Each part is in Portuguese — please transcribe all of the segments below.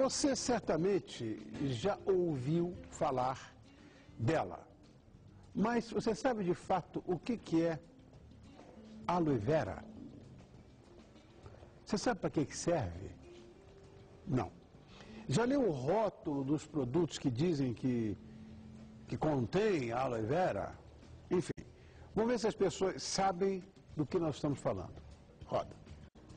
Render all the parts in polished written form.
Você certamente já ouviu falar dela, mas você sabe de fato o que é aloe vera? Você sabe para que serve? Não. Já leu o rótulo dos produtos que dizem que contém aloe vera? Enfim, vamos ver se as pessoas sabem do que nós estamos falando. Roda.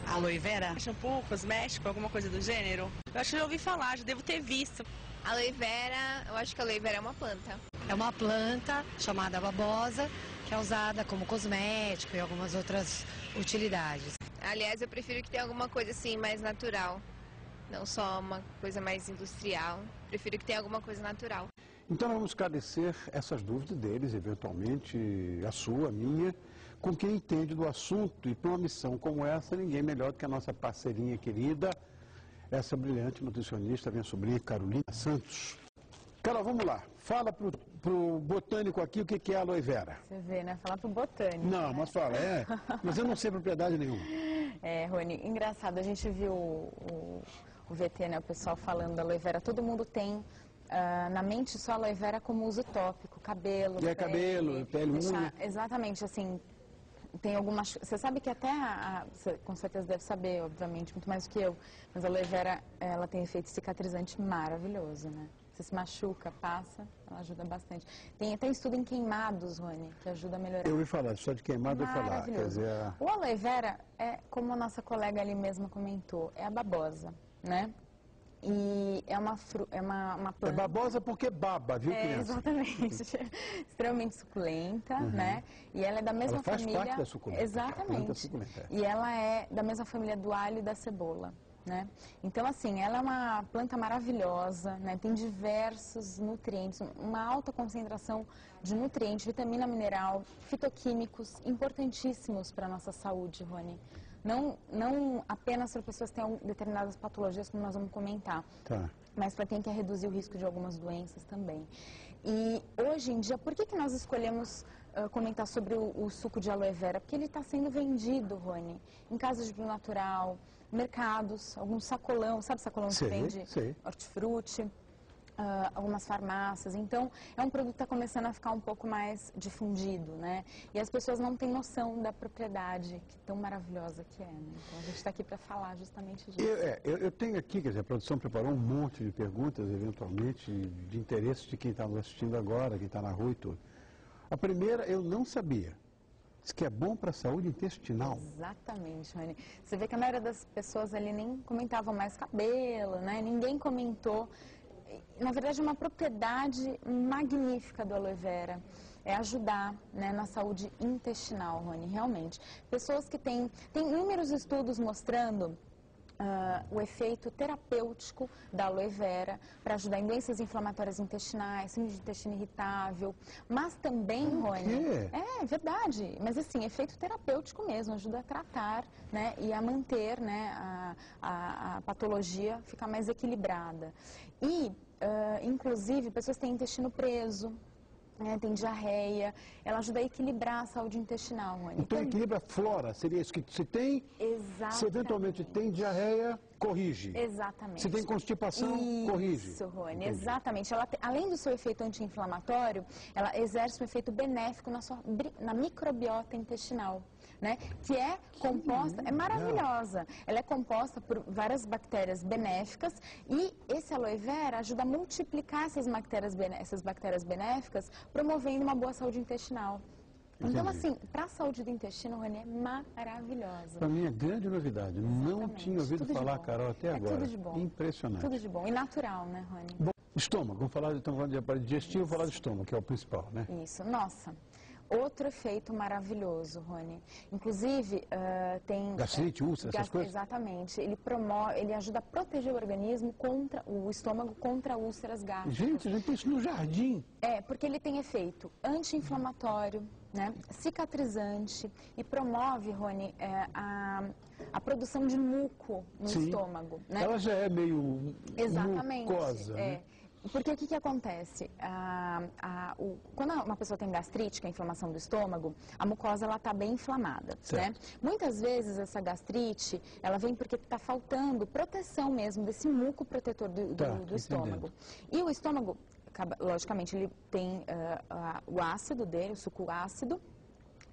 Aloe vera? Shampoo, cosmético, alguma coisa do gênero? Eu acho que eu já ouvi falar, já devo ter visto. Aloe vera, eu acho que a aloe vera é uma planta. É uma planta chamada babosa, que é usada como cosmético e algumas outras utilidades. Aliás, eu prefiro que tenha alguma coisa assim mais natural, não só uma coisa mais industrial. Prefiro que tenha alguma coisa natural. Então nós vamos esclarecer essas dúvidas deles, eventualmente a sua, a minha, com quem entende do assunto. E para uma missão como essa, ninguém melhor do que a nossa parceirinha querida, essa brilhante nutricionista, minha sobrinha Carolina Santos. Carol, vamos lá. Fala pro botânico aqui o que é aloe vera. Você vê, né? Falar pro botânico. Não, né? mas fala, mas eu não sei propriedade nenhuma. Rony, engraçado, a gente viu o VT, né? O pessoal falando da aloe vera, todo mundo tem na mente só aloe vera como uso tópico, cabelo, pele, cabelo, pele, unha. Exatamente, assim, tem algumas... Você sabe que até, você com certeza deve saber, obviamente, muito mais do que eu, mas a aloe vera, ela tem efeito cicatrizante maravilhoso, né? Você se machuca, passa, ela ajuda bastante. Tem até estudo em queimados, Rony, que ajuda a melhorar. Eu ouvi falar, só de queimado eu ouvi falar. Quer dizer... O aloe vera é, como a nossa colega ali mesma comentou, é a babosa, né? E é uma planta... É babosa porque baba, viu, criança? Exatamente. Extremamente suculenta, né? E ela é da mesma ela faz família... parte da suculenta. Exatamente. Suculenta. E ela é da mesma família do alho e da cebola, né? Então, assim, ela é uma planta maravilhosa, né? Tem diversos nutrientes, uma alta concentração de nutrientes, vitamina mineral, fitoquímicos, importantíssimos para a nossa saúde, Rony. Não apenas para pessoas que têm determinadas patologias, como nós vamos comentar, tá, mas para quem quer reduzir o risco de algumas doenças também. E hoje em dia, por que nós escolhemos comentar sobre o suco de aloe vera? Porque ele está sendo vendido, Rony, em casas de natural, mercados, alguns sacolão, sabe sacolão que vende hortifruti? Algumas farmácias, então é um produto que está começando a ficar um pouco mais difundido, né? E as pessoas não têm noção da propriedade que tão maravilhosa que é, né? Então a gente está aqui para falar justamente disso. Eu tenho aqui, quer dizer, a produção preparou um monte de perguntas, eventualmente, de interesse de quem está nos assistindo agora, quem está na rua e tudo. A primeira eu não sabia. Diz que é bom para a saúde intestinal. Exatamente, Rony. Você vê que a maioria das pessoas ali nem comentavam mais cabelo, né? Ninguém comentou. Na verdade, uma propriedade magnífica do aloe vera é ajudar, né, na saúde intestinal, Rony, realmente. Pessoas que tem inúmeros estudos mostrando o efeito terapêutico da aloe vera para ajudar em doenças inflamatórias intestinais, síndrome de intestino irritável, mas também, Rony... É verdade, mas assim, efeito terapêutico mesmo, ajuda a tratar, né, e a manter, né, a patologia ficar mais equilibrada. E, inclusive, pessoas que têm intestino preso, tem diarreia, ela ajuda a equilibrar a saúde intestinal, Rony. Então equilibra a flora, seria isso que se tem, se eventualmente tem diarreia, corrige. Exatamente. Se tem constipação, corrige. Isso, Rony, exatamente. Ela, além do seu efeito anti-inflamatório, ela exerce um efeito benéfico na microbiota intestinal, né? Que é composta, é maravilhosa. Ela é composta por várias bactérias benéficas e esse aloe vera ajuda a multiplicar essas bactérias benéficas, promovendo uma boa saúde intestinal. Então, assim, para a saúde do intestino, Rony, é maravilhosa. Para mim é grande novidade. Não tinha ouvido falar, Carol, até agora. Tudo de bom. Impressionante. Tudo de bom. E natural, né, Rony? Bom, estômago. Vamos falar de aparelho digestivo, falar de estômago, que é o principal, né? Isso. Nossa. Outro efeito maravilhoso, Rony. Inclusive, tem... Gastrite, úlcera, essas coisas? Exatamente. Ele ajuda a proteger o organismo o estômago contra úlceras gástricas. Gente, a gente tem isso no jardim. Porque ele tem efeito anti-inflamatório, né, cicatrizante e promove, Rony, a produção de muco no estômago. Né? Ela já é meio Exatamente, mucosa, né? Porque o que acontece? Quando uma pessoa tem gastrite, que é a inflamação do estômago, a mucosa está bem inflamada, né? Muitas vezes essa gastrite, ela vem porque está faltando proteção mesmo desse muco protetor do estômago. E o estômago, logicamente, ele tem o ácido dele, o suco ácido,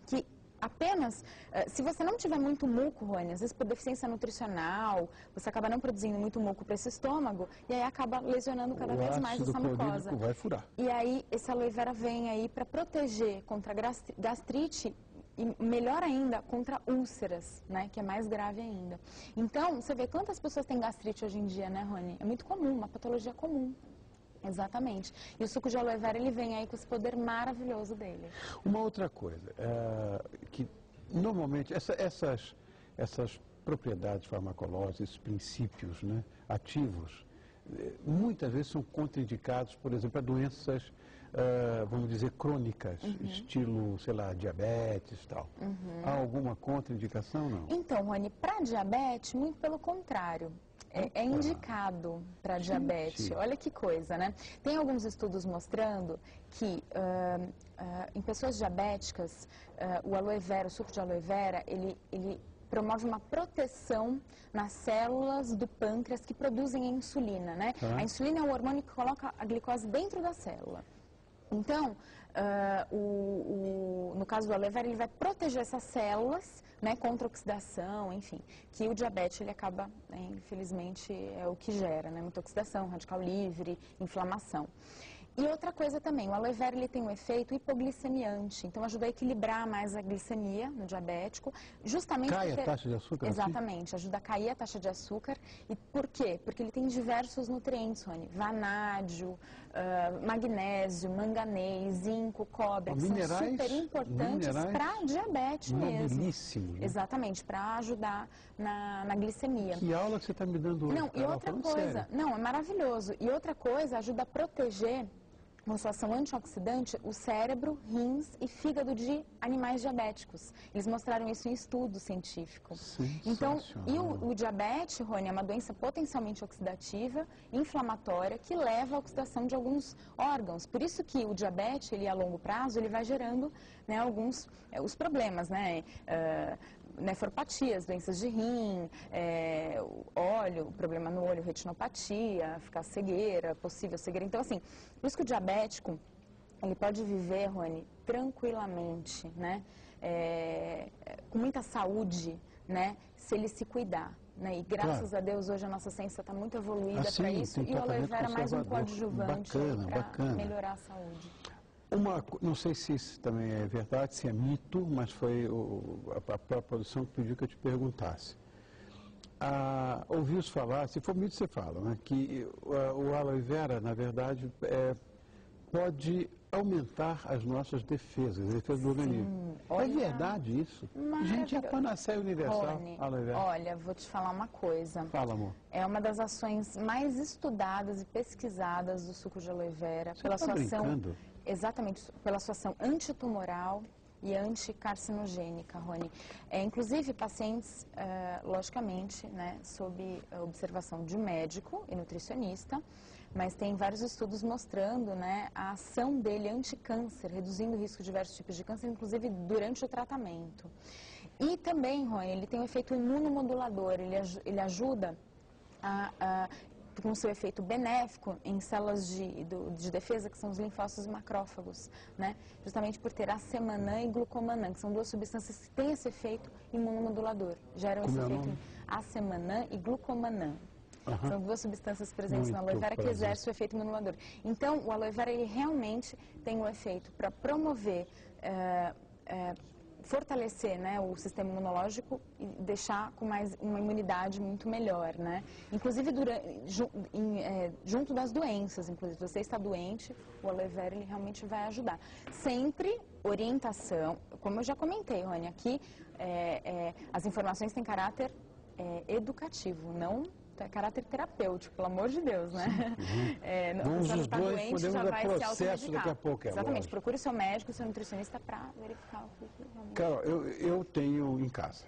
que apenas, se você não tiver muito muco, Rony, às vezes por deficiência nutricional, você acaba não produzindo muito muco para esse estômago e aí acaba lesionando cada vez mais essa mucosa. Vai furar. E aí esse aloe vera vem aí para proteger contra gastrite e melhor ainda contra úlceras, né, que é mais grave ainda. Então, você vê quantas pessoas têm gastrite hoje em dia, né, Rony? É muito comum, uma patologia comum. Exatamente. E o suco de aloe vera, ele vem aí com esse poder maravilhoso dele. Uma outra coisa, que normalmente essas propriedades farmacológicas, esses princípios, né, ativos, muitas vezes são contraindicados, por exemplo, a doenças, vamos dizer, crônicas, estilo, sei lá, diabetes e tal. Há alguma contraindicação, não? Então, Rony, para diabetes, muito pelo contrário. É indicado para diabetes. Olha que coisa, né? Tem alguns estudos mostrando que em pessoas diabéticas, o aloe vera, o suco de aloe vera, ele promove uma proteção nas células do pâncreas que produzem a insulina, né? A insulina é um hormônio que coloca a glicose dentro da célula. Então, no caso do aloe vera, ele vai proteger essas células, né, contra oxidação, enfim, que o diabetes ele acaba, infelizmente, é o que gera, né, muita oxidação, radical livre, inflamação. E outra coisa também, o aloe vera ele tem um efeito hipoglicemiante, então ajuda a equilibrar mais a glicemia no diabético, justamente Cai a taxa de açúcar? Exatamente, ajuda a cair a taxa de açúcar. E por quê? Porque ele tem diversos nutrientes, Rony, vanádio, magnésio, manganês, zinco, cobre, que são super importantes para diabetes mesmo. Exatamente, para ajudar na glicemia. Que aula que você está me dando hoje? Não, e outra coisa, não, é maravilhoso. E outra coisa, ajuda a proteger, uma sua ação antioxidante, o cérebro, rins e fígado de animais diabéticos. Eles mostraram isso em estudo científico. Então, e o diabetes, Rony, é uma doença potencialmente oxidativa, inflamatória, que leva à oxidação de alguns órgãos. Por isso que o diabetes, ele a longo prazo, ele vai gerando, né, alguns os problemas, né? Nefropatias, doenças de rim, óleo, problema no olho, retinopatia, ficar cegueira, possível cegueira. Então, assim, por isso que o diabético, ele pode viver, Rony, tranquilamente, né? Com muita saúde, né? Se ele se cuidar. Né? E graças a Deus, hoje a nossa ciência está muito evoluída para isso. E o aloe vera é mais um coadjuvante para melhorar a saúde. Não sei se isso também é verdade, se é mito, mas foi a própria produção que pediu que eu te perguntasse. Ouviu-se falar, se for mito você fala, né, que o aloe vera, na verdade, pode aumentar as nossas defesas, as defesas do organismo. É verdade isso? Gente, é a panaceia universal, Rony, aloe vera. Olha, vou te falar uma coisa. Fala, amor. É uma das ações mais estudadas e pesquisadas do suco de aloe vera. Você está brincando? Exatamente, pela sua ação antitumoral e anticarcinogênica, Rony. Inclusive, pacientes, logicamente, né, sob a observação de médico e nutricionista, mas tem vários estudos mostrando, né, a ação dele anti-câncer, reduzindo o risco de diversos tipos de câncer, inclusive durante o tratamento. E também, Rony, ele tem um efeito imunomodulador, ele ajuda com seu efeito benéfico em células de defesa, que são os linfócitos e macrófagos, né? Justamente por ter acemanã e glucomanã, que são duas substâncias que têm esse efeito imunomodulador. Geram esse efeito acemanã e glucomanã. São duas substâncias presentes no aloe vera que exercem o efeito imunomodulador. Então, o aloe vera, ele realmente tem um efeito para promover, fortalecer, né, o sistema imunológico e deixar com mais uma imunidade muito melhor, né? Inclusive junto das doenças, inclusive se você está doente, o aloe vera ele realmente vai ajudar. Sempre orientação, como eu já comentei, Rony, aqui as informações têm caráter educativo, não caráter terapêutico, pelo amor de Deus, né? Vamos os dois, podemos dar processo daqui a pouco. Exatamente, procure o seu médico, o seu nutricionista para verificar o que realmente... Carol, eu tenho em casa,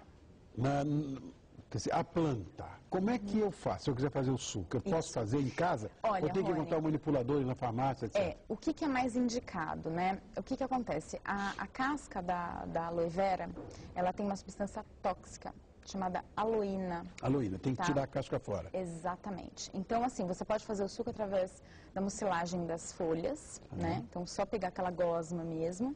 Quer dizer, a planta, como é que eu faço? Se eu quiser fazer o suco, eu posso fazer em casa? Olha, ou tenho que Rony, encontrar um manipulador na farmácia, etc? o que é mais indicado, né? O que acontece? A casca da aloe vera, ela tem uma substância tóxica chamada aloína. Aloína, tem que Tá. tirar a casca fora. Exatamente. Então, assim, você pode fazer o suco através da mucilagem das folhas, né? Então, só pegar aquela gosma mesmo.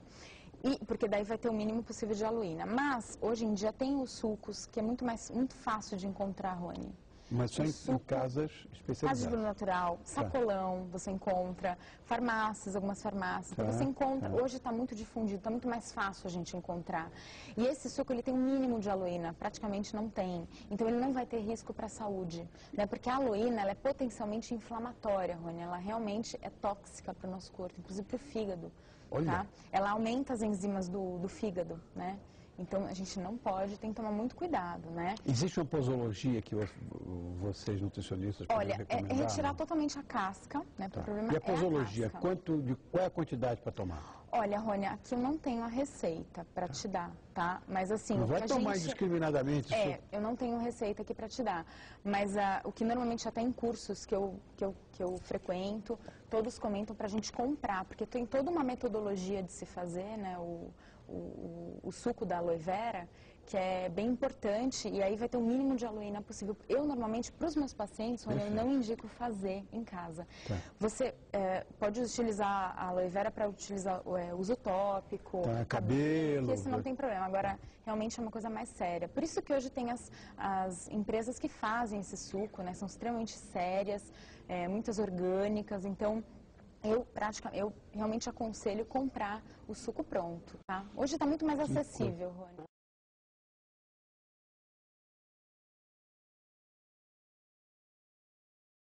Porque daí vai ter o mínimo possível de aloína. Mas, hoje em dia, tem os sucos que é muito fácil de encontrar, Rony. Mas só em casas Casas especializadas. do natural, sacolão, você encontra, farmácias, algumas farmácias, então você encontra, hoje está muito difundido, está muito mais fácil a gente encontrar. E esse suco, ele tem um mínimo de aloína, praticamente não tem, então ele não vai ter risco para a saúde, né? Porque a aloína, ela é potencialmente inflamatória, Rony, ela realmente é tóxica para o nosso corpo, inclusive para o fígado, tá? Ela aumenta as enzimas do fígado, né? Então, a gente não pode, tem que tomar muito cuidado, né? Existe uma posologia que vocês nutricionistas podem recomendar? É retirar totalmente a casca, né? Tá. O problema E a posologia, é a casca. qual é a quantidade para tomar? Olha, Rony, aqui eu não tenho a receita para te dar, tá? Mas assim, Não o vai que tomar indiscriminadamente. eu não tenho receita aqui para te dar. Mas o que normalmente até em cursos que eu frequento, todos comentam para a gente comprar, porque tem toda uma metodologia de se fazer, né? O suco da aloe vera, que é bem importante, e aí vai ter o mínimo de aloína possível. Eu, normalmente, para os meus pacientes, eu não indico fazer em casa. Tá. Você pode utilizar a aloe vera para utilizar uso tópico, Tá, cabelo. porque esse não tem problema. Agora, realmente é uma coisa mais séria. Por isso que hoje tem as empresas que fazem esse suco, né? São extremamente sérias, muitas orgânicas, então... Eu realmente aconselho comprar o suco pronto, tá? Hoje está muito mais acessível, Rony.